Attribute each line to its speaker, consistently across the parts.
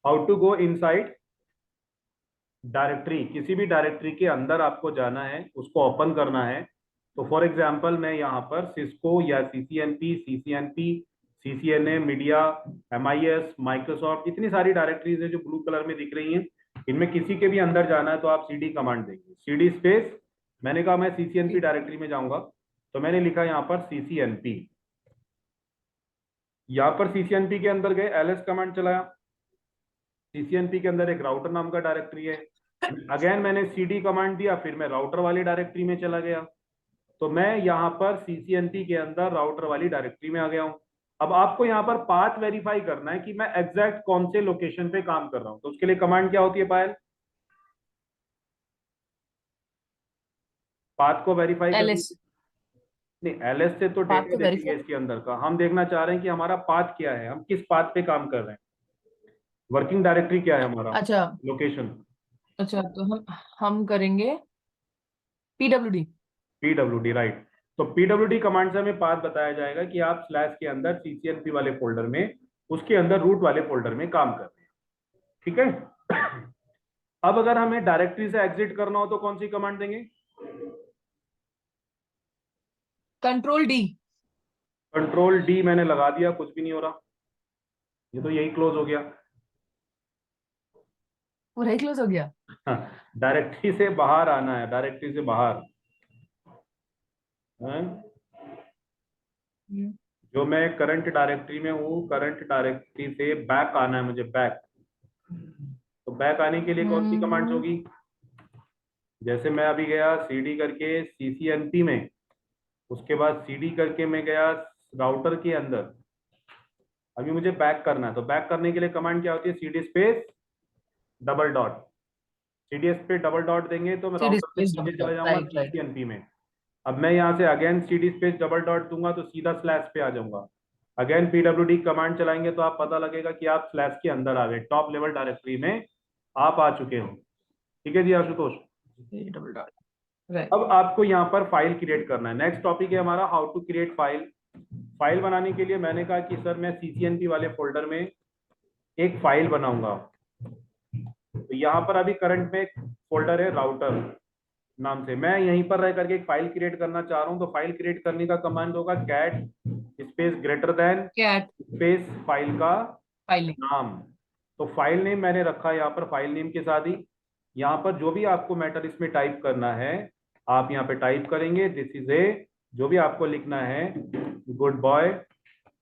Speaker 1: How to go inside directory, किसी भी directory के अंदर आपको जाना है, उसको ओपन करना है। तो फॉर एग्जांपल मैं यहाँ पर सिस्को या CCNP, CCNA, media, MIS, Microsoft, इतनी सारी डायरेक्टरीज है जो ब्लू कलर में दिख रही हैं। इनमें किसी के भी अंदर जाना है तो आप सीडी कमांड देंगे, सीडी स्पेस, मैंने कहा मैं सीसीएनपी डायरेक्टरी में जाऊंगा, तो मैंने लिखा यहाँ पर सीसीएनपी। यहाँ पर सीसीएनपी के अंदर गए, एलएस कमांड चलाया। सीसीएनपी के अंदर एक राउटर नाम का डायरेक्टरी है, अगेन मैंने सीडी कमांड दिया, फिर मैं राउटर वाली डायरेक्टरी में चला गया। तो मैं यहाँ पर सीसीएनपी के अंदर राउटर वाली डायरेक्टरी में आ गया हूँ। अब आपको यहाँ पर पाथ वेरीफाई करना है कि मैं एग्जैक्ट कौन से लोकेशन पे काम कर रहा हूँ, तो उसके लिए कमांड क्या होती है पायल? पाथ को वेरीफाई करनी,
Speaker 2: एलएस।
Speaker 1: नहीं एलएस से तो
Speaker 2: पाथ
Speaker 1: डेटा
Speaker 2: को
Speaker 1: देखेंगे
Speaker 2: वेरीफाई।
Speaker 1: इसके अंदर का, हम देखना चाह रहे हैं कि हमारा पाथ क्या है, हम किस पाथ पे काम कर रहे हैं, वर्किंग डायरेक्टरी क्या है हमारा,
Speaker 2: अच्छा।
Speaker 1: लोकेशन।
Speaker 2: अच्छा तो हम करेंगे पीडब्ल्यूडी।
Speaker 1: PWD, right. तो पीडब्ल्यूडी कमांड से हमें पाथ बताया जाएगा कि आप स्लैश के अंदर सीसीएनपी वाले फोल्डर में, उसके अंदर रूट वाले फोल्डर में काम कर रहे हैं, ठीक है। अब अगर हमें डायरेक्टरी से एग्जिट करना हो तो कौन सी कमांड देंगे?
Speaker 2: Control D.
Speaker 1: कंट्रोल डी मैंने लगा दिया, कुछ भी नहीं हो रहा, ये तो यही क्लोज हो गया।
Speaker 2: पूरा ही क्लोज हो गया।
Speaker 1: डायरेक्टरी से बाहर आना है, डायरेक्टरी से बाहर है?
Speaker 2: हम्म।
Speaker 1: जो मैं करंट डायरेक्टरी में हूँ, करंट डायरेक्टरी से बैक आना है मुझे, बैक। तो बैक आने के लिए कौन सी कमांड्स
Speaker 2: हम्म।
Speaker 1: होगी? जैसे मैं अभी गया सीडी करके सीसीएनपी में, उसके बाद सीडी करके मैं गया राउटर के अंदर, अभी मुझे बैक करना है, तो बैक करने के लिए कमांड क्या होती है? CD space double dot, CDS पे डबल डॉट देंगे तो मैं
Speaker 2: सीडी
Speaker 1: राउटर से
Speaker 2: स्पेस
Speaker 1: नीचे
Speaker 2: डबल
Speaker 1: चला
Speaker 2: डॉट,
Speaker 1: जाऊंगा
Speaker 2: राइट राइट।
Speaker 1: सीसीएनपी में। अब मैं यहाँ से again CD space double dot दूंगा तो सीधा स्लैश पे आ जाऊंगा, अगेन पीडब्ल्यूडी कमांड चलाएंगे तो आप पता लगेगा कि आप स्लैश के अंदर आ गए, टॉप लेवल डायरेक्टरी में आप आ चुके हो। ठीक है ji Ashutosh.
Speaker 2: Double dot, right.
Speaker 1: अब आपको यहाँ पर फाइल क्रिएट करना है, नेक्स्ट टॉपिक है हमारा how to create file. File बनाने के लिए मैंने कहा कि सर मैं सीसीएनपी वाले फोल्डर में एक फाइल बनाऊंगा। तो यहाँ पर अभी करंट में एक फोल्डर है राउटर नाम से, मैं यहीं पर रह करके एक फाइल क्रिएट करना चाह रहा हूँ। तो फाइल क्रिएट करने का कमांड होगा cat space greater than
Speaker 2: cat
Speaker 1: space file का
Speaker 2: फाइलिंग।
Speaker 1: नाम। तो फाइल नेम मैंने रखा है यहाँ पर, फाइल नेम के साथ ही यहाँ पर जो भी आपको मैटर इसमें टाइप करना है आप यहाँ पे टाइप करेंगे, दिस इज ए, जो भी आपको लिखना है, गुड बॉय,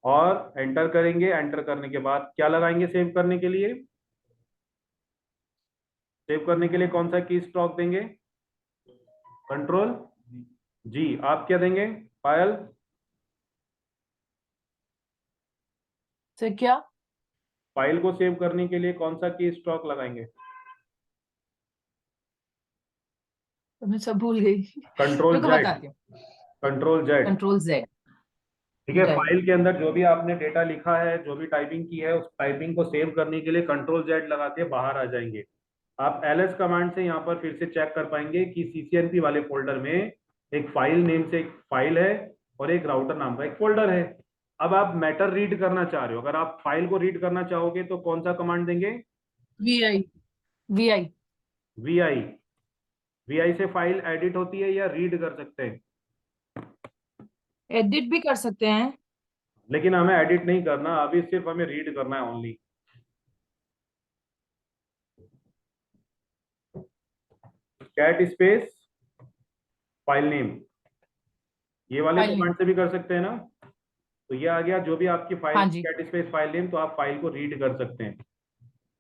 Speaker 1: और एंटर करेंगे। एंटर करने के बाद क्या लगाएंगे सेव करने के लिए? सेव करने के लिए कौन सा की स्ट्रोक देंगे? कंट्रोल जी। आप क्या देंगे पायल?
Speaker 2: से क्या?
Speaker 1: फाइल को सेव करने के लिए कौन सा की स्ट्रोक लगाएंगे?
Speaker 2: तो मैं सब भूल गई।
Speaker 1: कंट्रोल
Speaker 2: रुको
Speaker 1: जेड,
Speaker 2: बताती हूँ।
Speaker 1: Control Z.
Speaker 2: Control Z.
Speaker 1: ठीक है,
Speaker 2: जेड।
Speaker 1: फाइल के अंदर जो भी आपने डेटा लिखा है, जो भी टाइपिंग की है, उस टाइपिंग को सेव करने के लिए कंट्रोल जेड लगा के बाहर आ जाएंगे। आप एलएस कमांड से यहाँ पर फिर से चेक कर पाएंगे कि सीसीएनपी वाले फोल्डर में एक फाइल नेम से एक फाइल है और एक राउटर नाम का एक फोल्डर है। अब आप मैटर रीड करना चाह रहे हो, अगर आप फाइल को रीड करना चाहोगे तो कौन सा कमांड देंगे?
Speaker 2: वीआई। वीआई।
Speaker 1: वीआई। वीआई से फाइल एडिट होती है या रीड कर सकते हैं?
Speaker 2: एडिट भी कर सकते हैं।
Speaker 1: लेकिन हमें एडिट नहीं करना अभी, सिर्फ हमें रीड करना है only. Cat space file name, ये वाले
Speaker 2: फाइल नेम।
Speaker 1: कमांड से भी कर सकते हैं ना। तो ये आ गया जो भी आपकी फाइल,
Speaker 2: हाँ जी।
Speaker 1: कैट स्पेस फाइल नेम, तो आप फाइल को रीड कर सकते हैं।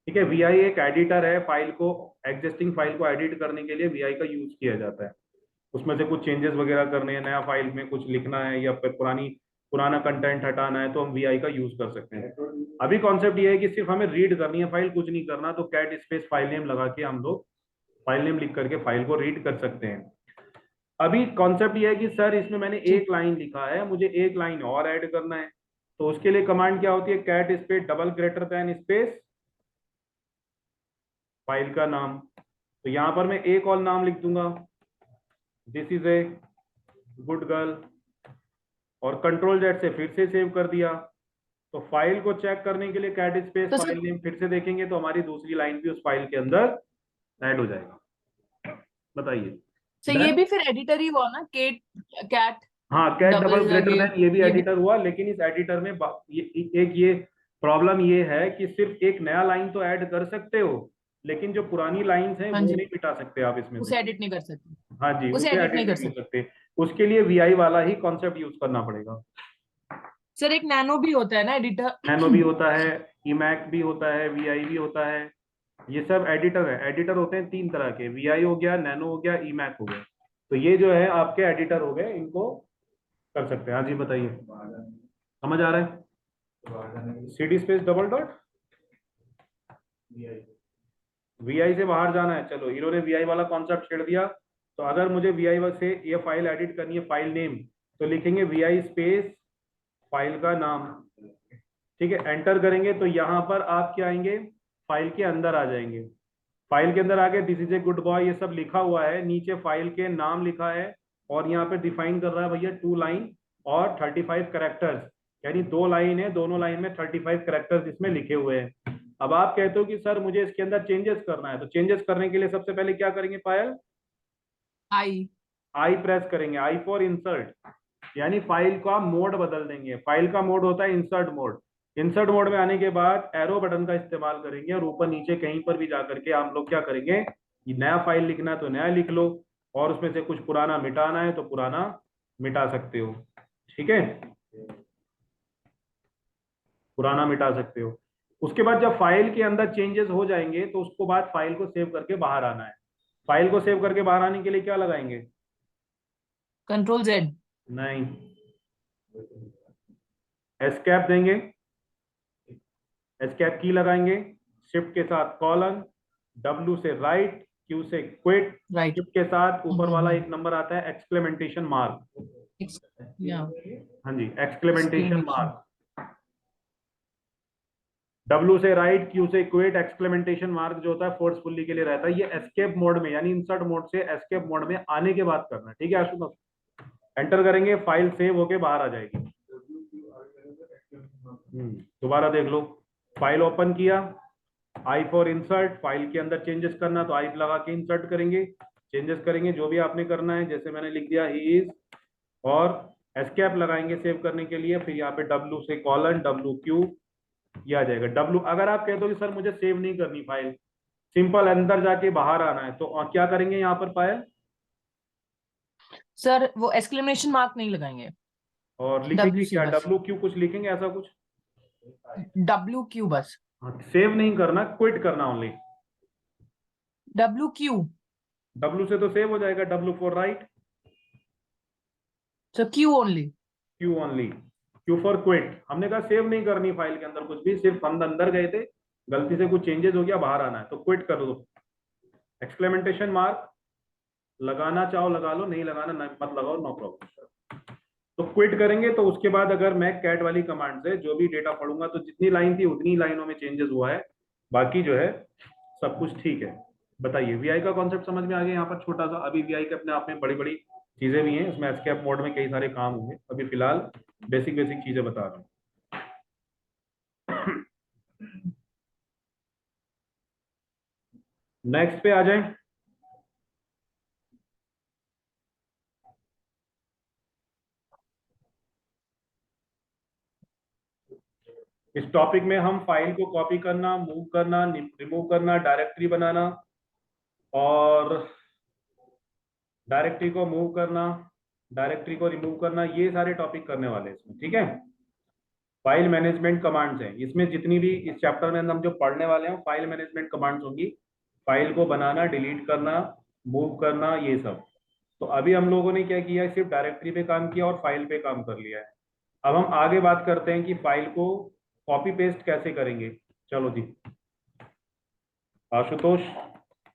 Speaker 1: ठीक है, वीआई एक एडिटर है, फाइल को, एग्जिस्टिंग फाइल को एडिट करने के लिए वीआई का यूज किया जाता है। उसमें से कुछ चेंजेस वगैरह करने हैं, नया फाइल में कुछ लिखना है या फिर पुराना कंटेंट हटाना है, तो हम वीआई का यूज कर सकते हैं। अभी कॉन्सेप्ट ये है कि सिर्फ हमें रीड करनी है फाइल, कुछ नहीं करना, तो कैट स्पेस फाइल नेम लगा के हम लोग फाइल नेम लिख करके फाइल को रीड कर सकते हैं। अभी कॉन्सेप्ट ये है कि सर इसमें मैंने
Speaker 2: ठीक।
Speaker 1: एक लाइन लिखा है, मुझे एक लाइन और ऐड करना है, तो उसके लिए कमांड क्या होती है? Cat space double greater than space file का नाम। तो यहां पर मैं एक और नाम लिख दूंगा, this is a good girl, और कंट्रोल जेड से फिर से सेव कर दिया। तो फाइल को चेक करने के लिए कैट स्पेस
Speaker 2: तो
Speaker 1: फाइल
Speaker 2: सर
Speaker 1: नेम फिर से देखेंगे तो हमारी दूसरी लाइन भी उस फाइल के अंदर ऐड हो जाएगा। बताइए।
Speaker 2: ये
Speaker 1: डन।
Speaker 2: भी फिर एडिटर ही हुआ ना, केट कैट
Speaker 1: हाँ, cat double
Speaker 2: double
Speaker 1: greater than ये भी
Speaker 2: ये भी।
Speaker 1: एडिटर हुआ, लेकिन इस एडिटर में एक ये प्रॉब्लम ये है कि सिर्फ एक नया लाइन तो ऐड कर सकते हो, लेकिन जो पुरानी लाइंस हैं
Speaker 2: हाँ
Speaker 1: वो
Speaker 2: जी,
Speaker 1: नहीं मिटा सकते आप इसमें से।
Speaker 2: उसे एडिट नहीं कर सकते,
Speaker 1: हाँ जी,
Speaker 2: उसे
Speaker 1: उसे
Speaker 2: एडिट नहीं
Speaker 1: एडिट
Speaker 2: कर
Speaker 1: नहीं कर
Speaker 2: सकते।
Speaker 1: सकते। उसके लिए वीआई वाला ही कॉन्सेप्ट यूज करना पड़ेगा।
Speaker 2: सर एक नैनो भी होता है ना
Speaker 1: नैनो भी
Speaker 2: एडिटर?
Speaker 1: होता है, ईमैक भी होता है, वीआई भी होता है। ये सब एडिटर है। एडिटर होते हैं तीन तरह के, वीआई हो गया, नैनो हो गया, ईमैक हो गया। तो ये जो है आपके एडिटर हो गए, इनको कर सकते हैं। हाँ जी बताइए, समझ आ रहा है? CD space double dot VI से बाहर जाना है। चलो, इन्होंने वीआई वाला कॉन्सेप्ट छेड़ दिया। तो अगर मुझे वीआई से ये फाइल एडिट करनी है, फाइल नेम, तो लिखेंगे वीआई स्पेस फाइल का नाम। ठीक है, एंटर करेंगे तो यहाँ पर आप क्या आएंगे, फाइल के अंदर आ जाएंगे। फाइल के अंदर आके this is a good boy ये सब लिखा हुआ है, नीचे फाइल के नाम लिखा है, और यहाँ पे डिफाइन कर रहा है भैया 2 लाइन और 35 कैरेक्टर्स, यानी 2 लाइन है, दोनों लाइन में 35 कैरेक्टर्स इसमें लिखे हुए हैं। अब आप कहते हो कि सर मुझे इसके अंदर चेंजेस करना है, तो चेंजेस करने के लिए सबसे पहले क्या करेंगे पायल?
Speaker 2: आई।
Speaker 1: आई प्रेस करेंगे, आई फॉर इंसर्ट, यानी फाइल का मोड बदल देंगे। फाइल का मोड होता है इंसर्ट मोड। इंसर्ट मोड में आने के बाद एरो बटन का इस्तेमाल करेंगे, और ऊपर नीचे कहीं पर भी जाकर के हम लोग क्या करेंगे, ये नया फाइल लिखना है तो नया लिख लो, और उसमें से कुछ पुराना मिटाना है तो पुराना मिटा सकते हो। ठीक है, पुराना मिटा सकते हो। उसके बाद जब फाइल के अंदर चेंजेस हो जाएंगे तो उसको बाद फाइल को सेव करके बाहर आना है। फाइल को सेव करके बाहर आने के लिए क्या लगाएंगे?
Speaker 2: Control Z.
Speaker 1: नहीं, एस्केप देंगे, एस्केप की लगाएंगे, शिफ्ट के साथ कॉलन, डब्ल्यू से राइट, क्यू से क्विट,
Speaker 2: राइट।
Speaker 1: शिफ्ट के साथ ऊपर वाला एक नंबर आता है एक्सक्लेमेंटेशन मार्क।
Speaker 2: या
Speaker 1: हाँ जी, एक्सक्लेमेंटेशन
Speaker 2: एक्सक्लेमेशन।
Speaker 1: मार्क। डब्ल्यू से राइट, क्यू से क्विट, एक्सक्लेमेंटेशन मार्क जो होता है फोर्सफुली के लिए रहता है। ये एस्केप मोड में, यानी इंसर्ट मोड से एस्केप मोड में आने के बाद करना है। ठीक है आशुतोष, एंटर करेंगे, फाइल सेव होके बाहर आ जाएगी। दोबारा देख लो, फाइल ओपन किया, आई फॉर इंसर्ट, फाइल के अंदर चेंजेस करना तो आई लगा के इंसर्ट करेंगे, चेंजेस करेंगे जो भी आपने करना है, जैसे मैंने लिख दिया ही इज, और एस्केप लगाएंगे सेव करने के लिए, फिर यहाँ पे डब्ल्यू से कॉलन, डब्ल्यू क्यू, ये आ जाएगा डब्ल्यू। अगर आप कहते हो कि सर मुझे सेव नहीं करनी फाइल, सिंपल अंदर जाके बाहर आना है, तो क्या करेंगे यहाँ पर पायल?
Speaker 2: सर वो एक्सक्लेमेशन मार्क नहीं लगाएंगे,
Speaker 1: और लिखेंगे
Speaker 2: डब्ल्यू क्यू
Speaker 1: क्या,
Speaker 2: बस।
Speaker 1: डब्ल्यू क्यू कुछ लिखेंगे ऐसा कुछ?
Speaker 2: डब्ल्यू क्यू बस।
Speaker 1: हाँ, सेव नहीं करना, क्विट करना ओनली।
Speaker 2: W Q.
Speaker 1: डब्ल्यू से तो सेव हो जाएगा, W for right,
Speaker 2: so Q only.
Speaker 1: Q only, Q for quit. हमने कहा सेव नहीं करनी फाइल के अंदर कुछ भी, सिर्फ हम अंदर गए थे, गलती से कुछ चेंजेस हो गया, बाहर आना है तो क्विट कर दो। एक्सक्लेमेंटेशन मार्क लगाना चाहो लगा लो, नहीं लगाना मत लगाओ, नो प्रॉब्लम। तो क्विट करेंगे, तो उसके बाद अगर मैं कैट वाली कमांड से जो भी डेटा पढ़ूंगा तो जितनी लाइन थी उतनी लाइनों में चेंजेस हुआ है, बाकी जो है सब कुछ ठीक है। बताइए, वीआई का कॉन्सेप्ट समझ में आ गया? यहाँ पर छोटा सा, अभी वीआई के अपने आप में बड़ी बड़ी चीजें भी हैं, इसमें एस्केप मोड में कई सारे काम होंगे, अभी फिलहाल बेसिक बेसिक चीजें बता रहा हूँ। नेक्स्ट पे आ जाए। इस टॉपिक में हम फाइल को कॉपी करना, मूव करना, रिमूव करना, डायरेक्टरी बनाना, और डायरेक्टरी को मूव करना, डायरेक्टरी को रिमूव करना, ये सारे टॉपिक करने वाले हैं इसमें। ठीक है, फाइल मैनेजमेंट कमांड्स हैं इसमें, जितनी भी इस चैप्टर में हम जो पढ़ने वाले हैं फाइल मैनेजमेंट कमांड्स होंगी। फाइल को बनाना, डिलीट करना, मूव करना, ये सब। तो अभी हम लोगों ने क्या किया, सिर्फ डायरेक्टरी पे काम किया और फाइल पे काम कर लिया है। अब हम आगे बात करते हैं कि फाइल को कॉपी पेस्ट कैसे करेंगे। चलो जी, आशुतोष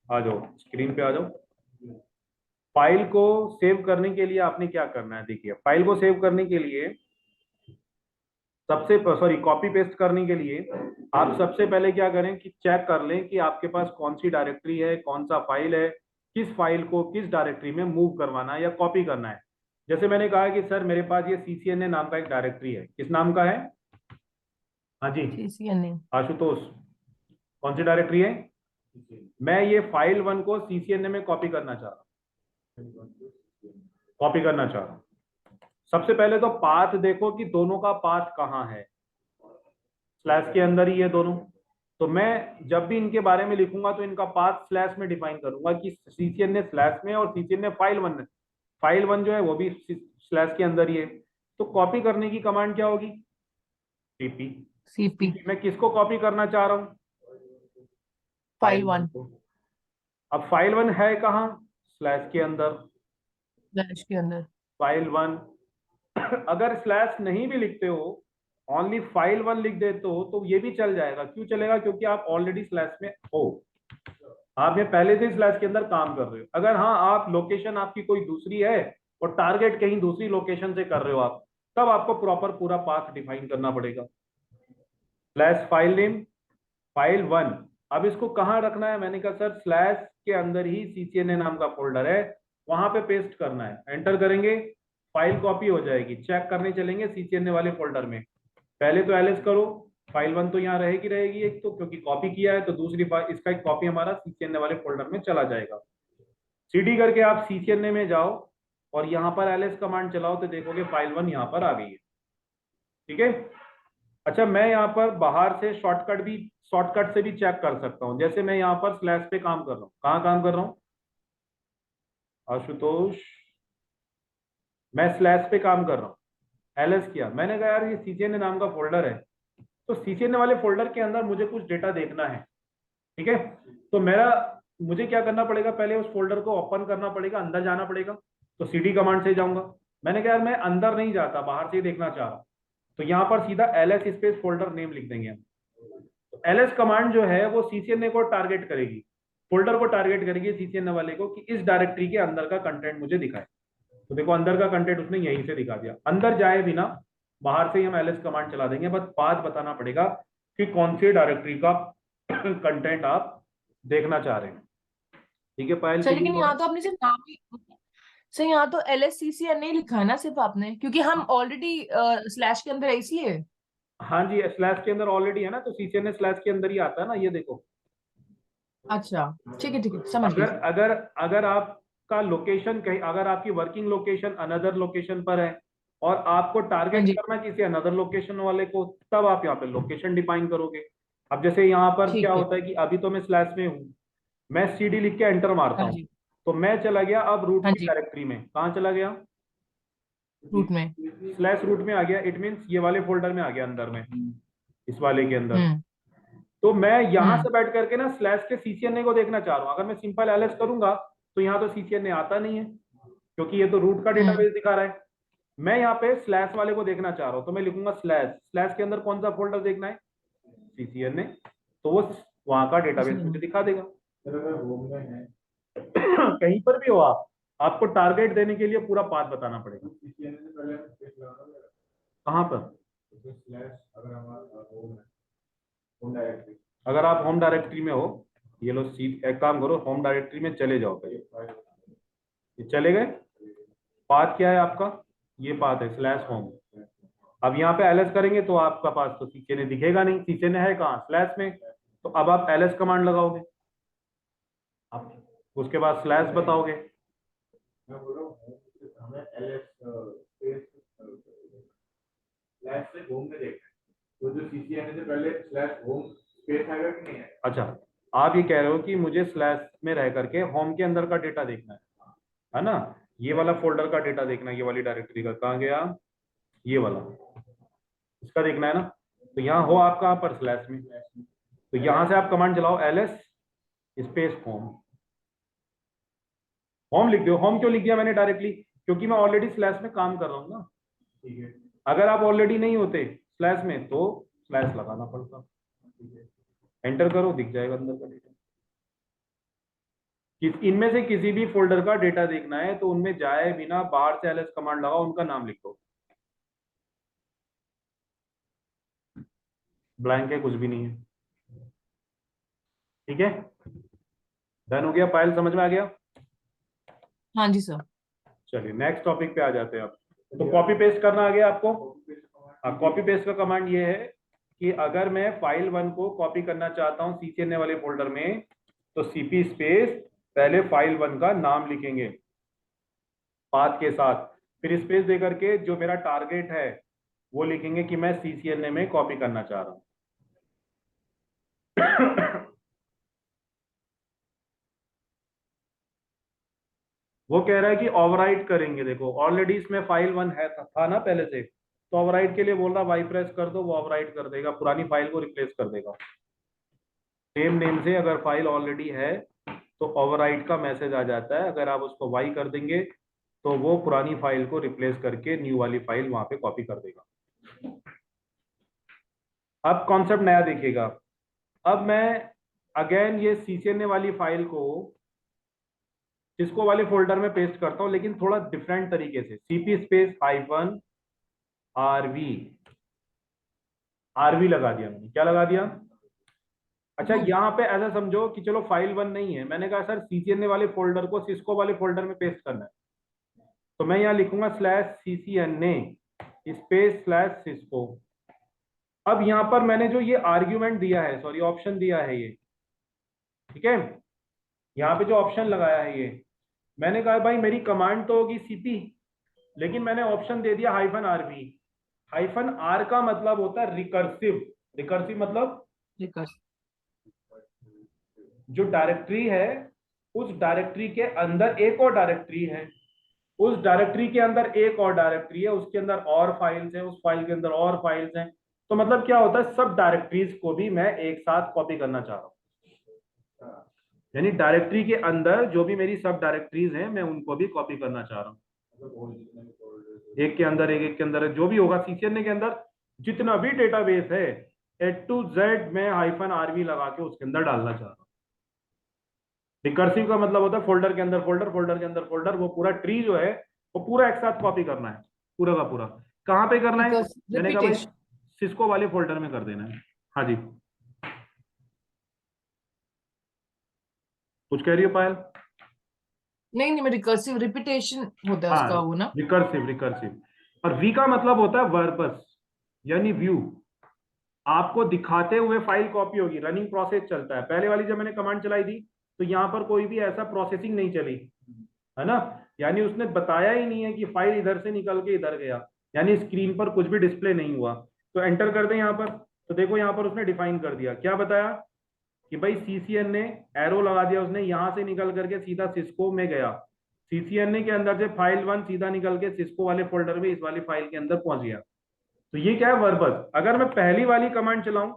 Speaker 1: आ जाओ, स्क्रीन पे आ जाओ। फाइल को सेव करने के लिए आपने क्या करना है, देखिए फाइल को सेव करने के लिए कॉपी पेस्ट करने के लिए आप सबसे पहले क्या करें कि चेक कर लें कि आपके पास कौन सी डायरेक्टरी है, कौन सा फाइल है, किस फाइल को किस डायरेक्टरी में मूव करवाना है या कॉपी करना है। जैसे मैंने कहा कि सर मेरे पास ये CCNA नाम का एक डायरेक्टरी है, किस नाम का है? हाँ जी
Speaker 2: CCNA।
Speaker 1: आशुतोष, कौन सी डायरेक्टरी है? मैं ये फाइल 1 को CCNA में कॉपी करना चाह रहा हूँ, कॉपी करना चाह रहा हूँ। सबसे पहले तो पाथ देखो कि दोनों का पाथ कहाँ है, स्लैश के अंदर ही है दोनों। तो मैं जब भी इनके बारे में लिखूंगा तो इनका पाथ स्लैश में डिफाइन करूंगा कि CCNA स्लैश में और CCNA फाइल 1 में। फाइल 1 जो है वो भी स्लैश के अंदर ही है। तो कॉपी करने की कमांड क्या होगी? CP।
Speaker 2: CP
Speaker 1: मैं किसको कॉपी करना चाह रहा हूँ?
Speaker 2: फाइल
Speaker 1: फाइल 1
Speaker 2: 1
Speaker 1: को। अब फाइल 1 है कहाँ? स्लैश के अंदर।
Speaker 2: फ्लैश के अंदर।
Speaker 1: फाइल 1 अगर स्लैश नहीं भी लिखते हो, ओनली फाइल 1 लिख देते हो तो ये भी चल जाएगा। क्यों चलेगा? क्योंकि आप ऑलरेडी स्लैश में हो, आप ये पहले से स्लैश के अंदर काम कर रहे हो। अगर हाँ आप लोकेशन आपकी कोई दूसरी है और टारगेट कहीं दूसरी लोकेशन से कर रहे हो आप, तब आपको प्रॉपर पूरा पाथ डिफाइन करना पड़ेगा। Slash file name file 1। अब इसको कहाँ रखना है? मैंने कहा सर स्लैश के अंदर ही CCNA नाम का फोल्डर है, वहां पे पेस्ट करना है। एंटर करेंगे, फाइल कॉपी हो जाएगी। चेक करने चलेंगे CCNA वाले फोल्डर में। पहले तो LS करो, फाइल 1 तो यहाँ रहेगी रहेगी एक तो, क्योंकि कॉपी किया है, तो दूसरी फाइल इसका एक कॉपी हमारा CCNA वाले फोल्डर में चला जाएगा। CD करके आप CCNA में जाओ और यहाँ पर LS कमांड चलाओ तो देखोगे फाइल 1 यहाँ पर आ गई है। ठीक है। अच्छा मैं यहाँ पर बाहर से शॉर्टकट से भी चेक कर सकता हूँ। जैसे मैं यहाँ पर स्लैश पे काम कर रहा हूँ, कहाँ काम कर रहा हूँ आशुतोष? मैं स्लैश पे काम कर रहा हूँ, LS किया। मैंने कहा यार ये CCNA नाम का फोल्डर है, तो CCNA वाले फोल्डर के अंदर मुझे कुछ डेटा देखना है। ठीक है। तो मुझे क्या करना पड़ेगा? पहले उस फोल्डर को ओपन करना पड़ेगा, अंदर जाना पड़ेगा। तो CD कमांड से जाऊंगा। मैंने कहा यार मैं अंदर नहीं जाता, बाहर से ही देखना चाह रहा हूँ, तो यहाँ पर सीधा LS स्पेस फोल्डर नेम लिख देंगे हम। तो LS कमांड जो है वो CCNA को टारगेट करेगी, फोल्डर को टारगेट करेगी CCNA वाले को, कि इस डायरेक्टरी के अंदर का कंटेंट मुझे दिखाए। तो देखो अंदर का कंटेंट उसने यहीं से दिखा दिया। अंदर जाए बिना बाहर से ही हम LS कमांड चला देंगे, बस बात बताना पड़ेगा कि कौन सी डायरेक्टरी का कंटेंट आप देखना चाह रहे हैं। ठीक है पायल,
Speaker 2: सर
Speaker 1: क्लियर
Speaker 2: लेकिन
Speaker 1: हो
Speaker 2: यहाँ
Speaker 1: रहा
Speaker 2: तो आपने सिर्फ नाम ही। सर यहाँ तो LSCCNA लिखा है ना सिर्फ आपने, क्योंकि हम
Speaker 1: है?
Speaker 2: ऑलरेडी स्लैश के अंदर है इसलिए।
Speaker 1: हाँ जी स्लैश के अंदर ऑलरेडी है ना, तो CCNA स्लैश के अंदर ही आता है ना, ये देखो।
Speaker 2: अच्छा ठीक है समझ गई
Speaker 1: अगर
Speaker 2: सर।
Speaker 1: अगर अगर आपका लोकेशन कहीं, अगर आपकी वर्किंग लोकेशन अनदर लोकेशन पर है और आपको
Speaker 2: हाँ
Speaker 1: टारगेट
Speaker 2: जी
Speaker 1: करना किसी अनदर लोकेशन वाले को, तब आप यहाँ पे लोकेशन डिफाइन करोगे। अब जैसे यहाँ पर क्या
Speaker 2: ठीक है।
Speaker 1: होता है कि अभी तो मैं स्लैश में हूँ, मैं CD लिख के एंटर मारता
Speaker 2: हाँ
Speaker 1: हूँ,
Speaker 2: जी।
Speaker 1: तो मैं चला गया अब रूट
Speaker 2: हाँ
Speaker 1: की
Speaker 2: जी
Speaker 1: डायरेक्टरी में। कहाँ चला गया?
Speaker 2: रूट में।
Speaker 1: स्लैश रूट में आ गया। इट मीन्स ये वाले फोल्डर में आ गया अंदर में, इस वाले के अंदर।
Speaker 2: हम्म
Speaker 1: तो मैं यहां
Speaker 2: हम्म
Speaker 1: से बैठ करके ना स्लैश के CCNA को देखना चाह रहा हूँ। अगर मैं सिंपल LS करूंगा तो यहाँ तो CCNA आता नहीं है, क्योंकि ये तो रूट का
Speaker 2: हम्म
Speaker 1: डेटाबेस दिखा रहा है। मैं यहाँ पे स्लैश वाले को देखना चाह रहा हूँ, तो मैं लिखूंगा स्लैश। स्लैश के अंदर कौन सा फोल्डर देखना है? CCNA। तो वो वहां का डेटाबेस मुझे
Speaker 2: CCNA।
Speaker 1: दिखा देगा। कहीं पर भी हो आप, आपको टारगेट देने के लिए पूरा पाथ बताना पड़ेगा। कहाँ पर? अगर आप होम डायरेक्टरी में हो, ये लो सीट, एक काम करो होम डायरेक्टरी में चले जाओ पहले। ये चले गए? पाथ क्या है आपका? ये पाथ है स्लैश होम। अब यहाँ पे LS करेंगे तो आपका पास तो CCNA दिखेगा नहीं, CCNA है कहाँ? स्लैश में। तो अब आप LS कमांड लगाओगे, आप उसके बाद स्लैश बताओगे। अच्छा आप ये कह रहे हो कि मुझे स्लैश में रह करके होम के अंदर का डेटा देखना है ना? ये वाला फोल्डर का डेटा देखना है, ये वाली डायरेक्टरी का। कहाँ गया? ये वाला, इसका देखना है ना। तो यहाँ हो आप कहाँ पर? स्लैश में। तो यहाँ से आप कमांड चलाओ LS स्पेस होम। होम लिख दो। होम क्यों लिख दिया मैंने डायरेक्टली? क्योंकि मैं ऑलरेडी स्लैश में काम कर रहा हूँ ना। ठीक है। अगर आप ऑलरेडी नहीं होते स्लैश में तो स्लैश लगाना पड़ता। एंटर करो, दिख जाएगा अंदर का डेटा। इनमें से किसी भी फोल्डर का डेटा देखना है तो उनमें जाए बिना बाहर से LS कमांड लगाओ, उनका नाम लिखो। ब्लैंक है, कुछ भी नहीं है। ठीक है, डन हो गया पायल, समझ में आ गया?
Speaker 2: हाँ जी सर।
Speaker 1: चलिए नेक्स्ट टॉपिक पे आ जाते हैं आप। तो कॉपी पेस्ट करना आ गया आपको? हाँ कॉपी पेस्ट का कमांड ये है कि अगर मैं फाइल 1 को कॉपी करना चाहता हूं CCNA वाले फोल्डर में, तो CP स्पेस पहले फाइल 1 का नाम लिखेंगे पाथ के साथ, फिर स्पेस दे करके जो मेरा टारगेट है वो लिखेंगे कि मैं CCNA में कॉपी करना चाह रहा हूं। वो कह रहा है कि ओवरराइट करेंगे। देखो ऑलरेडी इसमें फाइल 1 है, था ना पहले से, तो ओवरराइट के लिए बोल रहा वाई प्रेस कर दो, वो ओवरराइट कर देगा, पुरानी फाइल को रिप्लेस कर देगा। सेम नेम से अगर फाइल ऑलरेडी है तो ओवरराइट का मैसेज आ जाता है, अगर आप उसको वाई कर देंगे तो वो पुरानी फाइल को रिप्लेस करके न्यू वाली फाइल वहां पे कॉपी कर देगा। अब कॉन्सेप्ट नया देखिएगा। अब मैं अगेन ये CCNA वाली फाइल को सिस्को वाले फोल्डर में पेस्ट करता हूं, लेकिन थोड़ा डिफरेंट तरीके से। CP स्पेस हाइफन RV लगा दिया मैंने। क्या लगा दिया? अच्छा, यहाँ पे ऐसा समझो कि चलो फाइल 1 नहीं है, मैंने कहा सर CCNA वाले फोल्डर को सिस्को वाले फोल्डर में पेस्ट करना है, तो मैं यहाँ लिखूंगा /CCNA स्पेस /सिस्को। अब यहाँ पर मैंने जो ये आर्ग्यूमेंट दिया है, सॉरी ऑप्शन दिया है ये, ठीक है, यहाँ पे जो ऑप्शन लगाया है ये, मैंने कहा भाई मेरी कमांड तो होगी CP, लेकिन मैंने ऑप्शन दे दिया -RV। -R का मतलब होता है रिकर्सिव। रिकर्सिव मतलब जो डायरेक्टरी है उस डायरेक्टरी के अंदर एक और डायरेक्टरी है, उस डायरेक्टरी के अंदर एक और डायरेक्टरी है, उसके अंदर और फाइल्स हैं, उस फाइल के अंदर और फाइल्स हैं। तो मतलब क्या होता है, सब डायरेक्टरीज को भी मैं एक साथ कॉपी करना चाह रहा हूं। यानी डायरेक्टरी के अंदर जो भी मेरी सब डायरेक्टरीज हैं मैं उनको भी कॉपी करना चाह रहा हूं। एक के अंदर एक के अंदर जो भी होगा CCNA के अंदर जितना भी डेटाबेस है A to Z मैं -RV लगा के उसके अंदर डालना चाह रहा हूं। रिकर्सिव का मतलब होता है फोल्डर के अंदर फोल्डर, फोल्डर के अंदर फोल्डर, वो पूरा ट्री जो है वो पूरा एक साथ कॉपी करना है, पूरा का पूरा। कहां पे करना है? मैंने कहा भाई सिस्को वाले फोल्डर में कर देना है। हाँ जी, कुछ कह रही हो पायल?
Speaker 2: नहीं नहीं, मैं रिकर्सिव रिपीटेशन होता है उसका
Speaker 1: हाँ,
Speaker 2: वो ना।
Speaker 1: Recursive recursive. और वी का मतलब होता है वर्बस, यानी व्यू। आपको दिखाते हुए फाइल कॉपी होगी, रनिंग प्रोसेस चलता है। पहले वाली जब मैंने कमांड चलाई थी तो यहाँ पर कोई भी ऐसा प्रोसेसिंग नहीं चली, है ना, यानी उसने बताया ही नहीं है कि फाइल इधर से निकल के इधर गया, यानी स्क्रीन पर कुछ भी डिस्प्ले नहीं हुआ। तो एंटर कर दें यहाँ पर, तो देखो यहाँ पर उसने डिफाइन कर दिया। क्या बताया कि भाई CCNA एरो लगा दिया उसने, यहां से निकल करके सीधा सिस्को में गया, CCNA के अंदर से फाइल 1 सीधा निकल के सिस्को वाले फोल्डर में इस वाली फाइल के अंदर पहुंच गया। तो ये क्या है, वर्बस। अगर मैं पहली वाली कमांड चलाऊं,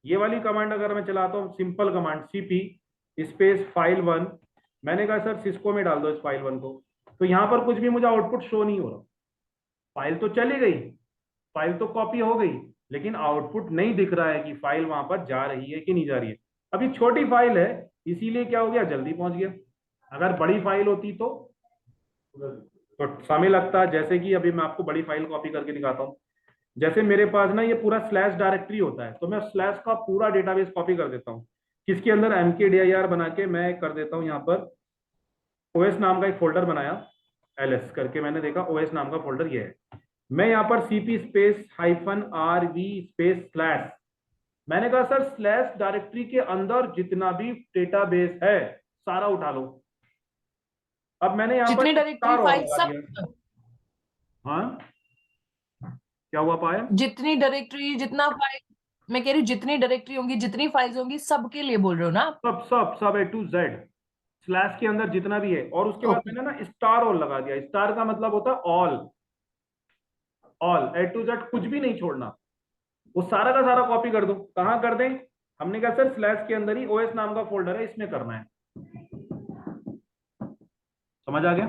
Speaker 1: ये वाली कमांड अगर मैं चलाता हूं, simple command CP space file 1, मैंने कहा सर सिस्को में डाल दो इस फाइल 1 को, तो यहां पर कुछ भी मुझे आउटपुट शो नहीं हो रहा। फाइल तो चली गई, फाइल तो कॉपी हो गई, लेकिन आउटपुट नहीं दिख रहा है कि फाइल वहां पर जा रही है कि नहीं जा रही है। अभी छोटी फाइल है इसीलिए क्या हो गया, जल्दी पहुंच गया। अगर बड़ी फाइल होती तो समय लगता। जैसे कि अभी मैं आपको बड़ी फाइल कॉपी करके दिखाता हूँ। जैसे मेरे पास ना ये पूरा स्लैश डायरेक्टरी होता है, तो मैं स्लैश का पूरा डेटाबेस कॉपी कर देता हूँ, किसके अंदर mkdir बना के मैं कर देता हूँ यहाँ पर OS नाम का एक फोल्डर बनाया, LS करके मैंने देखा OS नाम का फोल्डर ये है। मैं यहाँ पर CP space -RV space slash, मैंने कहा सर स्लैश डायरेक्टरी के अंदर जितना भी डेटाबेस है सारा उठा लो। अब मैंने यहाँ पर
Speaker 2: जितनी डायरेक्टरी
Speaker 1: स्टार और
Speaker 2: फाइल
Speaker 1: लगा
Speaker 2: सब,
Speaker 1: दिया। हाँ, क्या हुआ पाया?
Speaker 2: जितनी डायरेक्टरी जितना फाइल, मैं कह रही हूँ जितनी डायरेक्टरी होंगी जितनी फाइल्स होंगी सबके लिए बोल रहे हो ना आप?
Speaker 1: सब सब सब A to Z स्लैश के अंदर जितना भी है, और उसके बाद
Speaker 2: ओके।
Speaker 1: मैंने ना स्टार और लगा दिया। स्टार का मतलब होता है all, all A to Z, कुछ भी नहीं छोड़ना, वो सारा का सारा कॉपी कर दो। कहाँ कर दें? हमने कहा सर स्लैश के अंदर ही OS नाम का फोल्डर है, इसमें करना है। समझ आ गया?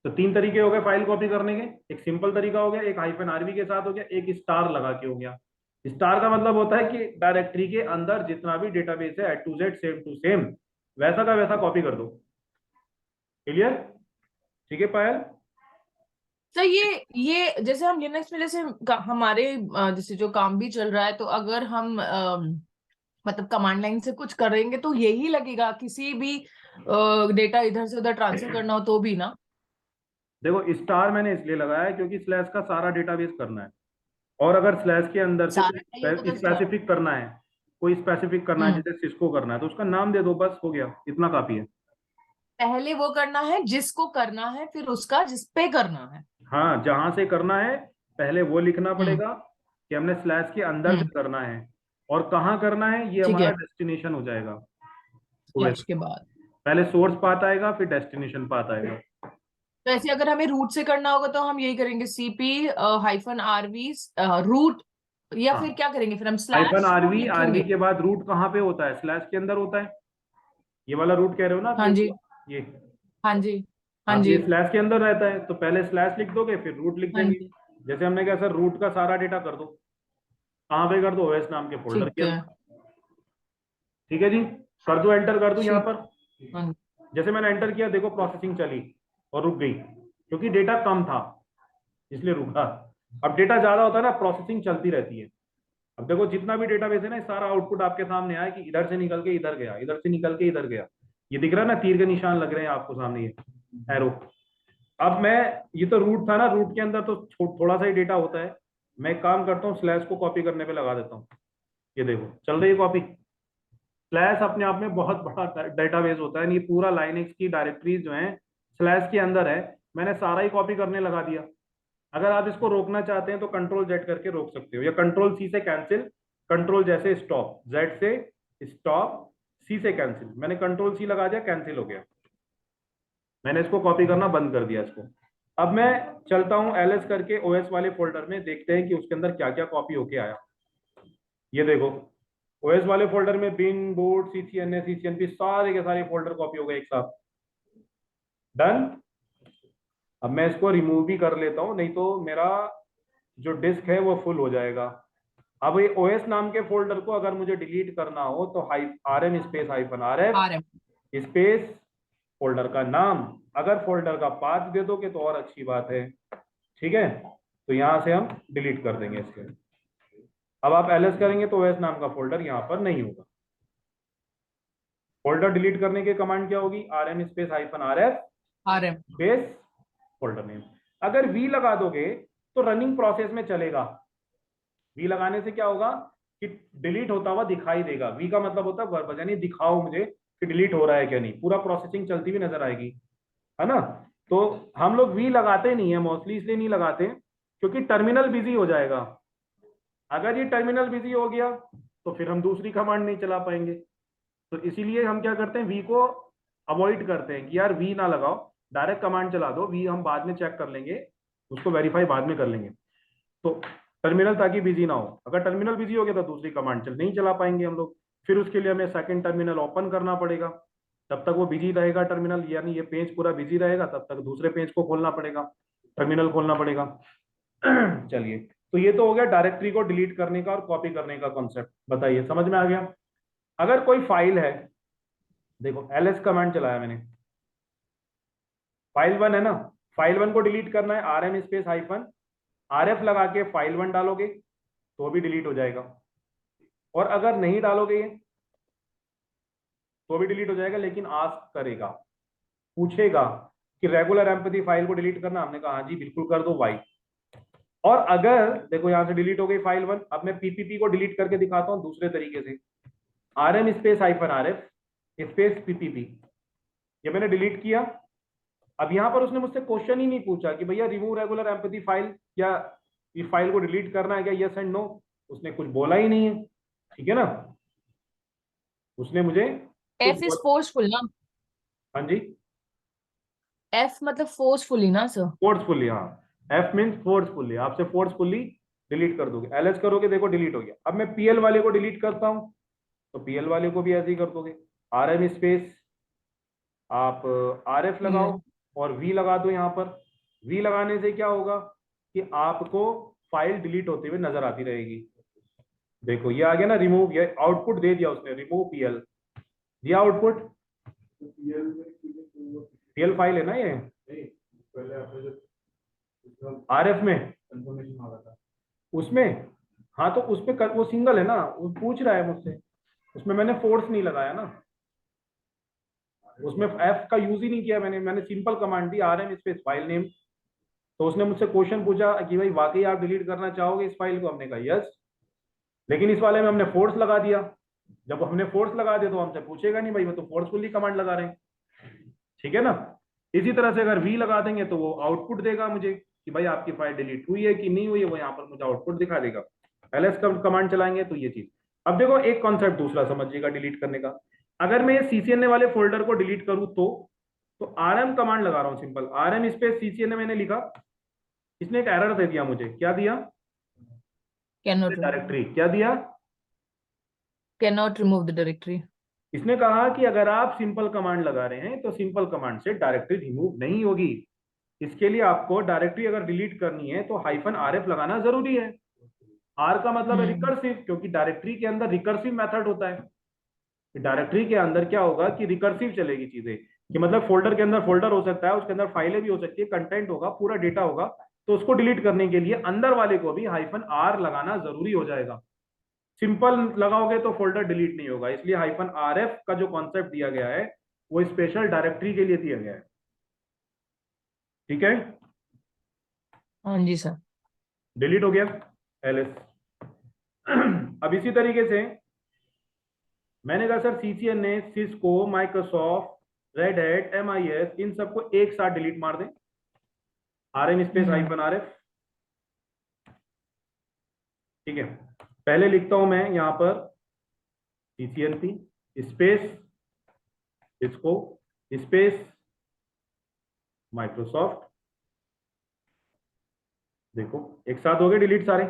Speaker 1: तो 3 तरीके हो गए फाइल कॉपी करने के। एक सिंपल तरीका हो गया, एक -RV के साथ हो गया, एक स्टार लगा के हो गया। स्टार का मतलब होता है कि डायरेक्टरी के अंदर जितना भी डेटाबेस है A to Z same to same वैसा का वैसा कॉपी कर दो। क्लियर? ठीक है पायल?
Speaker 2: तो ये जैसे हम लिनक्स में जैसे हमारे जैसे जो काम भी चल रहा है, तो अगर हम मतलब कमांड लाइन से कुछ करेंगे तो यही लगेगा, किसी भी डेटा इधर से उधर ट्रांसफर करना हो तो भी ना?
Speaker 1: देखो स्टार मैंने इसलिए लगाया है क्योंकि स्लैश का सारा डेटाबेस करना है, और अगर स्लैश के अंदर से
Speaker 2: सारा चाहिए होगा तो स्लैश।
Speaker 1: स्पेसिफिक करना है, कोई स्पेसिफिक करना है,
Speaker 2: हम्म।
Speaker 1: जैसे सिस्को करना है, तो उसका नाम दे दो, बस हो गया, इतना काफी है।
Speaker 2: पहले वो करना है जिसको करना है, फिर उसका जिस पे करना है।
Speaker 1: हाँ, जहां से करना है पहले वो लिखना
Speaker 2: हम्म।
Speaker 1: पड़ेगा कि हमने स्लैश के अंदर से
Speaker 2: हम्म।
Speaker 1: करना है, और कहाँ करना है ये
Speaker 2: ठीक
Speaker 1: हमारा
Speaker 2: है।
Speaker 1: डेस्टिनेशन हो जाएगा। ओएस,
Speaker 2: स्लैश के बाद।
Speaker 1: पहले सोर्स पाथ आएगा फिर डेस्टिनेशन पाथ आएगा।
Speaker 2: तो ऐसे अगर हमें रूट से करना होगा तो हम यही करेंगे, CP -RV रूट, या फिर
Speaker 1: हाँ,
Speaker 2: क्या करेंगे फिर हम
Speaker 1: hyphen
Speaker 2: slash root
Speaker 1: RV, RV
Speaker 2: लिखेंगे।
Speaker 1: के बाद रूट कहाँ पे होता है? स्लैश के अंदर होता है। ये वाला रूट कह रहे हो ना आप,
Speaker 2: हाँ जी।
Speaker 1: ये
Speaker 2: हाँ जी। हाँ
Speaker 1: हाँ, तो
Speaker 2: जी।
Speaker 1: ये स्लैश के अंदर रहता है, तो पहले स्लैश लिख दोगे फिर रूट लिख
Speaker 2: हाँ
Speaker 1: देंगे।
Speaker 2: जी।
Speaker 1: जैसे हमने कहा सर रूट का सारा डेटा कर दो, कहाँ पे कर दो? ओएस नाम के फोल्डर
Speaker 2: ठीक
Speaker 1: के
Speaker 2: है।
Speaker 1: अंदर। ठीक है जी, कर दो, एंटर कर दो यहाँ
Speaker 2: ठीक।
Speaker 1: पर।
Speaker 2: हाँ जी।
Speaker 1: जैसे मैंने एंटर किया, देखो प्रोसेसिंग चली और रुक गई, क्योंकि डेटा कम था इसलिए रुका। अब डेटा ज्यादा होता है ना, प्रोसेसिंग चलती रहती है। अब देखो जितना भी डेटाबेस है ना, सारा आउटपुट आपके सामने आया कि इधर से निकल के इधर गया, इधर से निकल के इधर गया। ये दिख रहा है ना, तीर के निशान लग रहे हैं आपको सामने, ये एरो। अब मैं, ये तो रूट था ना, रूट के अंदर तो थोड़ा सा ही डेटा होता है। मैं एक काम करता हूँ, स्लैश को कॉपी करने पे लगा देता हूँ। ये देखो चल रही है कॉपी। स्लैश अपने आप में बहुत बड़ा डेटाबेस होता है, ये पूरा लाइनक्स की डायरेक्टरीज जो है स्लैश के अंदर है। मैंने सारा ही कॉपी करने लगा दिया। अगर आप इसको रोकना चाहते हैं तो कंट्रोल जेड करके रोक सकते हो, या कंट्रोल सी से कैंसिल। कंट्रोल जैसे स्टॉप, जेड से स्टॉप, सी से कैंसिल। मैंने कंट्रोल सी लगा दिया, कैंसिल हो गया। मैंने इसको कॉपी करना बंद कर दिया इसको। अब मैं चलता हूं एलएस करके ओएस वाले फोल्डर में, देखते हैं कि उसके अंदर क्या क्या कॉपी होके आया। ये देखो, ओएस वाले फोल्डर में बिन, बूट, सीसीएनए, सीसीएनपी, सारे के सारे फोल्डर कॉपी हो गए एक साथ। डन। अब मैं इसको रिमूव भी कर लेता हूं, नहीं तो मेरा जो डिस्क है वो फुल हो जाएगा। अब ये ओएस नाम के फोल्डर को अगर मुझे डिलीट करना हो तो high RM space -RF
Speaker 2: RM।
Speaker 1: Space folder का नाम। अगर फोल्डर का पाथ दे दोगे तो और अच्छी बात है। ठीक है, तो यहां से हम डिलीट कर देंगे इसके। अब आप एलएस करेंगे तो ओएस नाम का फोल्डर यहां पर नहीं होगा। फोल्डर डिलीट करने की कमांड क्या होगी? RM space -RF
Speaker 2: RM।
Speaker 1: Space folder name. अगर वी लगा दोगे तो रनिंग प्रोसेस में चलेगा। वी लगाने से क्या होगा कि डिलीट होता हुआ दिखाई देगा। वी का मतलब होता है वर्ब, यानी दिखाओ मुझे कि डिलीट हो रहा है क्या नहीं, पूरा प्रोसेसिंग चलती हुई नजर आएगी, है ना। तो हम लोग वी लगाते नहीं है मोस्टली, इसलिए नहीं लगाते क्योंकि टर्मिनल बिजी हो जाएगा। अगर ये टर्मिनल बिजी हो गया तो फिर हम दूसरी कमांड नहीं चला पाएंगे। तो इसीलिए हम क्या करते हैं, वी को अवॉइड करते हैं कि यार वी ना लगाओ, डायरेक्ट कमांड चला दो। वी हम बाद में चेक कर लेंगे, उसको वेरीफाई बाद में कर लेंगे। तो टर्मिनल ताकि बिजी ना हो, अगर टर्मिनल बिजी हो गया तो दूसरी कमांड चल नहीं चला पाएंगे हम लोग। फिर उसके लिए हमें सेकंड टर्मिनल ओपन करना पड़ेगा, तब तक वो बिजी रहेगा टर्मिनल, यानी ये पेज पूरा बिजी रहेगा, तब तक दूसरे पेज को खोलना पड़ेगा, टर्मिनल खोलना पड़ेगा। चलिए, तो ये तो हो गया डायरेक्टरी को डिलीट करने का और कॉपी करने का कॉन्सेप्ट। बताइए समझ में आ गया? अगर कोई फाइल है, देखो एलएस कमांड चलाया मैंने, फाइल वन है ना, फाइल वन को डिलीट करना है, RM स्पेस -RF लगा के फाइल वन डालोगे तो भी डिलीट हो जाएगा। और अगर नहीं डालोगे ये तो भी डिलीट हो जाएगा, लेकिन आस्क करेगा, पूछेगा कि रेगुलर एम्पैथी फाइल को डिलीट करना। हमने कहा हाँ जी बिल्कुल कर दो वाई। और अगर देखो यहां से डिलीट हो गई फाइल वन, अब मैं पीपीपी को डिलीट करके दिखाता हूं दूसरे तरीके से। RM space -RF space PPP, ये मैंने डिलीट किया। अब यहां पर उसने मुझसे क्वेश्चन ही नहीं पूछा कि भैया रिमूव रेगुलर एम्पैथी फाइल, या इस फाइल को डिलीट करना है क्या, यस एंड नो। उसने कुछ बोला ही नहीं है, ठीक है ना, उसने मुझे कुछ
Speaker 2: F इज
Speaker 1: बोला।
Speaker 2: फोर्सफुल ना।
Speaker 1: हाँ जी,
Speaker 2: F मतलब फोर्सफुली ना सर।
Speaker 1: फोर्सफुली, हाँ। एफ मीन्स फोर्सफुली, आपसे फोर्सफुली डिलीट कर दोगे। एलएस करोगे, देखो डिलीट हो गया। अब मैं पीएल वाले को डिलीट करता हूं तो पीएल वाले को भी ऐसे ही कर दोगे। RM स्पेस आप RF लगाओ और वी लगा दो यहाँ पर। वी लगाने से क्या होगा कि आपको फाइल डिलीट होते हुए नजर आती रहेगी। देखो ये आ गया ना रिमूव, ये आउटपुट दे दिया उसने, रिमूव पीएल दिया आउटपुट। पीएल फाइल है ना ये, RF में उसमें। हाँ तो उसमें वो सिंगल है ना, वो पूछ रहा है मुझसे, उसमें मैंने फोर्स नहीं लगाया ना, उसमें एफ का यूज ही नहीं किया मैंने सिंपल कमांड दी, RM स्पेस फाइल नेम तो उसने मुझसे क्वेश्चन पूछा कि भाई वाकई आप डिलीट करना चाहोगे इस फाइल को? हमने कहा यस, लेकिन इस वाले में हमने फोर्स लगा दिया। जब हमने फोर्स लगा दिया तो हमसे पूछेगा नहीं भाई, वो तो फोर्सफुली कमांड लगा रहे हैं, ठीक है ना। इसी तरह से अगर वी लगा देंगे तो वो आउटपुट देगा मुझे कि भाई आपकी फाइल डिलीट हुई है कि नहीं हुई है, वो यहाँ पर मुझे आउटपुट दिखा देगा। एलएस का कमांड चलाएंगे तो ये चीज। अब देखो एक कॉन्सेप्ट दूसरा समझिएगा डिलीट करने का। अगर मैं सीसीएनए वाले फोल्डर को डिलीट करूं तो आरएम कमांड लगा रहा हूं, सिंपल आरएम स्पेस सीसीएनए मैंने लिखा, इसने एक एरर दे दिया मुझे। क्या दिया?
Speaker 2: कैन नॉट
Speaker 1: डायरेक्टरी क्या दिया?
Speaker 2: Remove the directory.
Speaker 1: इसने कहा कि अगर आप सिंपल कमांड लगा रहे हैं तो सिंपल कमांड से डायरेक्टरी रिमूव नहीं होगी। इसके लिए आपको डायरेक्टरी अगर डिलीट करनी है तो -rf लगाना जरूरी है। आर का मतलब है रिकर्सिव, क्योंकि डायरेक्टरी के अंदर रिकर्सिव मेथड होता है। डायरेक्टरी के अंदर क्या होगा कि रिकर्सिव चलेगी चीजें, कि मतलब फोल्डर के अंदर फोल्डर हो सकता है, उसके अंदर फाइलें भी हो सकती है, कंटेंट होगा, पूरा डेटा होगा। तो उसको डिलीट करने के लिए अंदर वाले को भी -r लगाना जरूरी हो जाएगा। सिंपल लगाओगे तो फोल्डर डिलीट नहीं होगा, इसलिए -rf का जो कॉन्सेप्ट दिया गया है वो स्पेशल डायरेक्टरी के लिए दिया गया है, ठीक है।
Speaker 2: हाँ जी सर।
Speaker 1: डिलीट हो गया एलएस। अब इसी तरीके से मैंने कहा sir CCNA, Cisco, Microsoft, Red Hat, MIS, इन सबको एक साथ डिलीट मार दें। आरएम स्पेस -rf, ठीक है। पहले लिखता हूं मैं यहां पर CCNP space Cisco space Microsoft. देखो एक साथ हो गए डिलीट सारे,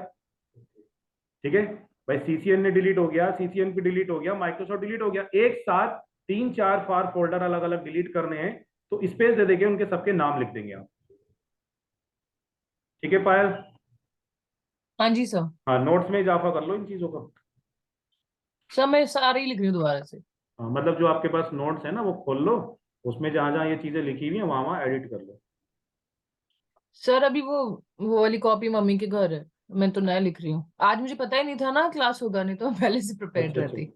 Speaker 1: ठीक है भाई। सीसीएन ने डिलीट हो गया, सीसीएन भी डिलीट हो गया, माइक्रोसॉफ्ट डिलीट हो गया, एक साथ 3-4 फार फोल्डर अलग अलग डिलीट करने हैं तो स्पेस दे देंगे, उनके सबके नाम लिख देंगे आप, ठीक है पायल।
Speaker 2: हाँ जी सर।
Speaker 1: हाँ नोट्स में इजाफा कर लो इन चीजों का।
Speaker 2: सर मैं सारे ही लिख रही हूँ दोबारा से।
Speaker 1: हाँ, मतलब जो आपके पास नोट्स है ना वो खोल लो, उसमें जहां जहां ये चीजें लिखी हुई है वहां वहां एडिट कर लो।
Speaker 2: सर अभी वो वाली कॉपी मम्मी के घर है, मैं तो नया लिख रही हूँ। आज मुझे पता ही नहीं था ना क्लास होगा, नहीं तो मैं पहले से प्रिपेयर्ड
Speaker 1: अच्छा अच्छा,
Speaker 2: रहती।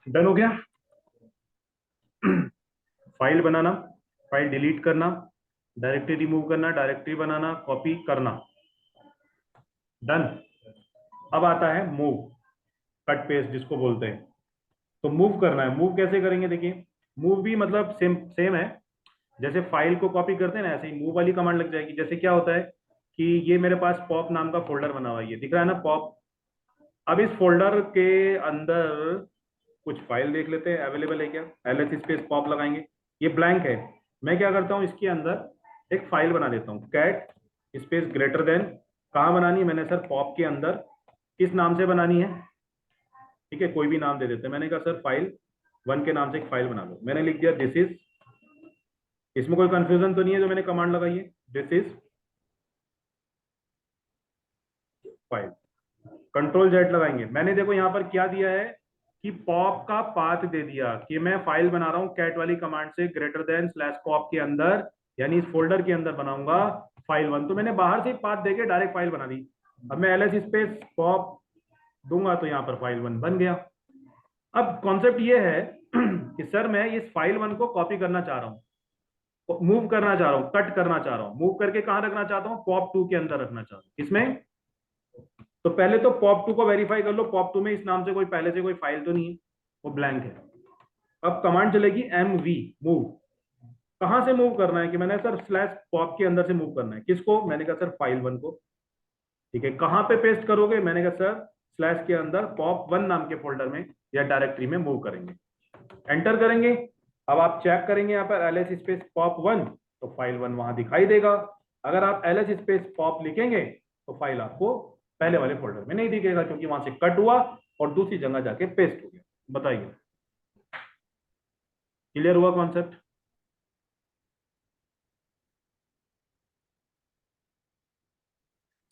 Speaker 1: डन हो गया। फाइल बनाना, फाइल डिलीट करना, डायरेक्टरी रिमूव करना, डायरेक्टरी बनाना, कॉपी करना, डन। अब आता है मूव, कट पेस्ट जिसको बोलते हैं। तो मूव करना है, मूव कैसे करेंगे देखिए। मूव भी मतलब सेम सेम है, जैसे फाइल को कॉपी करते हैं ना ऐसे ही मूव वाली कमांड लग जाएगी। जैसे क्या होता है कि ये मेरे पास पॉप नाम का फोल्डर बना हुआ है, ये दिख रहा है ना पॉप। अब इस फोल्डर के अंदर कुछ फाइल देख लेते हैं अवेलेबल है क्या। एलएस स्पेस पॉप लगाएंगे, ये ब्लैंक है। मैं क्या करता हूँ इसके अंदर एक फाइल बना देता हूँ, कैट स्पेस ग्रेटर देन। कहाँ बनानी है मैंने सर? पॉप के अंदर। किस नाम से बनानी है? ठीक है कोई भी नाम दे देते हैं। मैंने कहा सर फाइल 1 के नाम से एक फाइल बना लो। मैंने लिख दिया दिस इज। इसमें कोई कंफ्यूजन तो नहीं है जो मैंने कमांड लगाई है? This is file. Control Z लगाएंगे। मैंने देखो यहाँ पर क्या दिया है कि पॉप का पाथ दे दिया कि मैं फाइल बना रहा हूँ कैट वाली कमांड से ग्रेटर देन स्लैश पॉप के अंदर, यानी इस फोल्डर के अंदर बनाऊंगा फाइल 1। तो मैंने बाहर से पाथ देके डायरेक्ट फाइल बना दी। अब मैं एलएस स्पेस पॉप दूंगा तो यहाँ पर फाइल 1 बन गया। अब कॉन्सेप्ट ये है कि सर मैं इस फाइल 1 को कॉपी करना चाह रहा हूँ, मूव करना चाह रहा हूँ, कट करना चाह रहा हूँ, मूव करके कहाँ रखना चाहता हूँ, पॉप 2 के अंदर रखना चाहता हूँ। इसमें तो पहले तो पॉप 2 को वेरीफाई कर लो, पॉप 2 में इस नाम से कोई पहले से कोई फाइल तो नहीं है, वो ब्लैंक है। अब कमांड चलेगी mv मूव। कहां से मूव करना है कि मैंने सर स्लैश पॉप के अंदर से मूव करना है, किसको, मैंने कहा सर फाइल 1 को। ठीक है, कहां पे पेस्ट करोगे, मैंने कहा सर स्लैश के अंदर पॉप 1 नाम के फोल्डर में या डायरेक्टरी में मूव करेंगे। एंटर करेंगे। अब आप चेक करेंगे यहाँ पर ls स्पेस पॉप 1, तो फाइल 1 वहां दिखाई देगा। अगर आप ls स्पेस पॉप लिखेंगे तो फाइल आपको पहले वाले फोल्डर में नहीं दिखेगा, क्योंकि वहां से कट हुआ और दूसरी जगह जाके पेस्ट हो गया। बताइए, क्लियर हुआ कॉन्सेप्ट?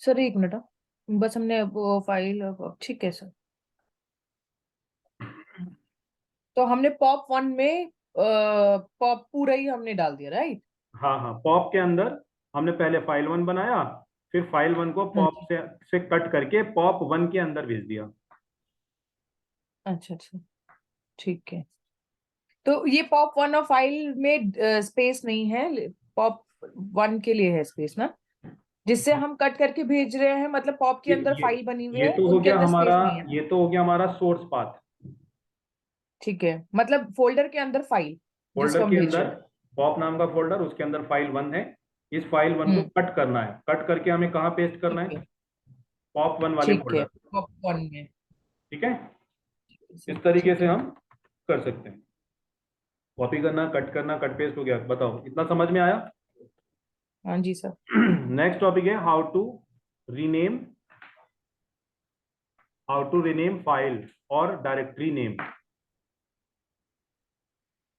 Speaker 2: सर एक मिनट, बस हमने वो फाइल, ठीक है सर। तो हमने पॉप 1 में पॉप पूरा ही हमने डाल दिया, राइट?
Speaker 1: हाँ हाँ, पॉप के अंदर हमने पहले फाइल 1 बनाया, फिर फाइल 1 को
Speaker 2: हाँ
Speaker 1: पॉप
Speaker 2: जी।
Speaker 1: से कट करके पॉप 1 के अंदर भेज दिया।
Speaker 2: अच्छा अच्छा, ठीक है। तो ये पॉप 1 और फाइल में स्पेस नहीं है, पॉप 1 के लिए है स्पेस ना, जिससे हम कट करके भेज रहे हैं, मतलब पॉप के
Speaker 1: ये
Speaker 2: अंदर
Speaker 1: ये
Speaker 2: फाइल बनी हुई
Speaker 1: ये
Speaker 2: है,
Speaker 1: तो हो
Speaker 2: उनके
Speaker 1: गया
Speaker 2: अंदर
Speaker 1: हमारा,
Speaker 2: स्पेस नहीं है ना?
Speaker 1: ये तो हो गया हमारा सोर्स पाथ।
Speaker 2: ठीक है, मतलब फोल्डर के अंदर फाइल
Speaker 1: फोल्डर
Speaker 2: जिसको हम
Speaker 1: के
Speaker 2: भेज
Speaker 1: अंदर
Speaker 2: रहे हैं।
Speaker 1: पॉप नाम का फोल्डर, उसके अंदर फाइल 1 है। इस फाइल 1 को
Speaker 2: हम्म।
Speaker 1: कट करना है, कट करके हमें कहाँ पेस्ट करना
Speaker 2: ठीक
Speaker 1: है,
Speaker 2: है।
Speaker 1: पॉप 1 वाले
Speaker 2: ठीक है,
Speaker 1: फोल्डर।
Speaker 2: पॉप 1 में।
Speaker 1: ठीक है, इस
Speaker 2: सर
Speaker 1: तरीके
Speaker 2: ठीक
Speaker 1: से
Speaker 2: है।
Speaker 1: हम कर सकते हैं। कॉपी करना, कट पेस्ट हो गया। बताओ, इतना समझ में आया?
Speaker 2: हाँ जी सर।
Speaker 1: नेक्स्ट टॉपिक है rename how to rename file और डायरेक्टरी नेम।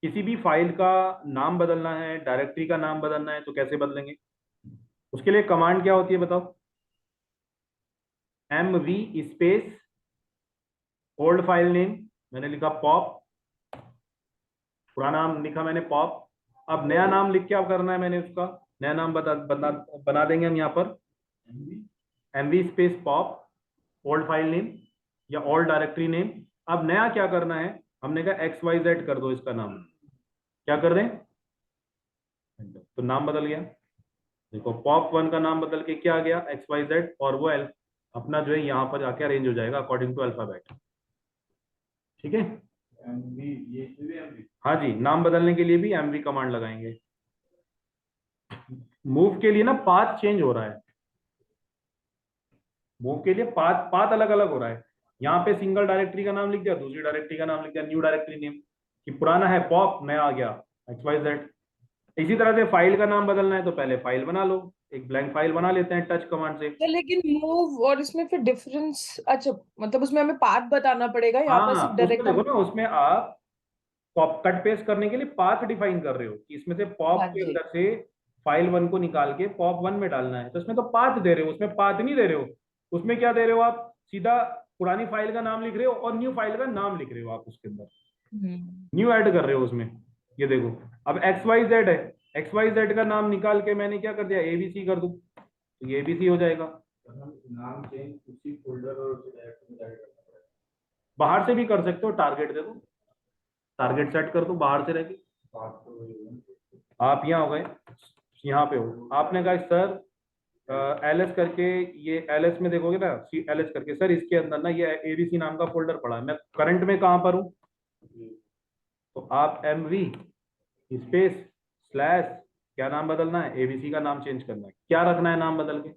Speaker 1: किसी भी फाइल का नाम बदलना है, डायरेक्टरी का नाम बदलना है, तो कैसे बदलेंगे? उसके लिए कमांड क्या होती है बताओ? mv space old file name, मैंने लिखा पॉप, पुराना नाम लिखा मैंने पॉप। अब नया नाम लिख के अब करना है मैंने उसका नया नाम बना देंगे हम यहाँ पर mv space pop old file name या ओल्ड डायरेक्टरी नेम। अब नया क्या करना है, हमने कहा XYZ कर दो इसका नाम। क्या कर दें? तो नाम बदल गया। देखो, पॉप 1 का नाम बदल के क्या आ गया, XYZ, और वो अपना जो है यहाँ पर जाके अरेंज हो जाएगा अकॉर्डिंग टू अल्फाबेट। ठीक है, हाँ जी, नाम बदलने के लिए भी mv कमांड लगाएंगे। मूव के लिए ना पाथ चेंज हो रहा है, मूव के लिए पाथ पाथ अलग अलग हो रहा है। यहाँ पे सिंगल डायरेक्टरी का नाम लिख दिया, दूसरी डायरेक्टरी का नाम लिख दिया, न्यू डायरेक्टरी नेम, कि पुराना है पॉप, नया आ गया XYZ। इसी तरह से फाइल का नाम बदलना है तो पहले फाइल बना लो, एक ब्लैंक फाइल बना लेते हैं टच कमांड से।
Speaker 2: तो लेकिन मूव और इसमें फिर डिफरेंस, अच्छा मतलब उसमें हमें पाथ बताना पड़ेगा, यहाँ पर
Speaker 1: हाँ,
Speaker 2: सिर्फ
Speaker 1: उसमें
Speaker 2: डायरेक्ट
Speaker 1: देखो
Speaker 2: हम।
Speaker 1: ना, उसमें आप पॉप कट पेस्ट करने के लिए पाथ डिफाइन कर रहे हो कि इसमें से पॉप
Speaker 2: हाँ
Speaker 1: के
Speaker 2: जी।
Speaker 1: अंदर से फाइल 1 को निकाल के पॉप 1 में डालना है, तो इसमें तो पाथ दे रहे हो, उसमें पाथ नहीं दे रहे हो। उसमें क्या दे रहे हो आप, सीधा पुरानी फाइल का नाम लिख रहे हो और न्यू फाइल का नाम लिख रहे हो आप उसके अंदर,
Speaker 2: हम्म।
Speaker 1: न्यू ऐड कर रहे हो उसमें। ये देखो, अब XYZ है, XYZ का नाम निकाल के मैंने क्या कर दिया, ABC कर दूं, तो ये ABC हो जाएगा। नाम चेंज उसी फोल्डर और उसी डायरेक्टरी में जाके करना पड़ेगा। बाहर से भी कर सकते हो, टारगेट दे दो, टारगेट सेट कर दो बाहर से रह के। आप यहाँ हो गए, यहाँ पे हो, आपने कहा सर LS करके, ये LS में देखोगे ना, LS करके सर इसके अंदर ना ये ABC नाम का फोल्डर पड़ा है, मैं करंट में कहाँ पर हूँ, तो आप MV स्पेस स्लैश क्या नाम बदलना है, ABC का नाम चेंज करना है, क्या रखना है नाम बदल के,